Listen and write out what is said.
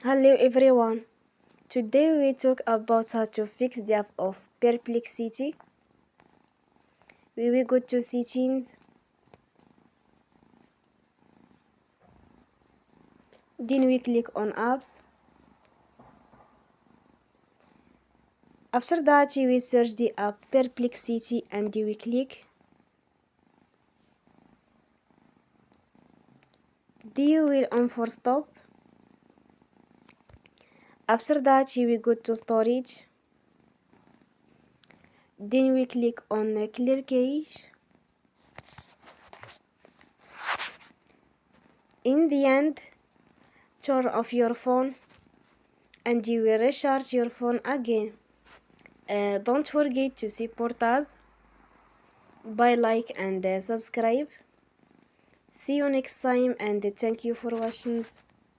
Hello everyone. Today we talk about how to fix the app of Perplexity. We will go to settings. Then we click on apps. After that we search the app Perplexity and we click. Then you will on for stop. After that we go to storage. Then we click on clear cache. In the end, turn off your phone and you will recharge your phone again. Don't forget to support us by like and subscribe. See you next time and thank you for watching.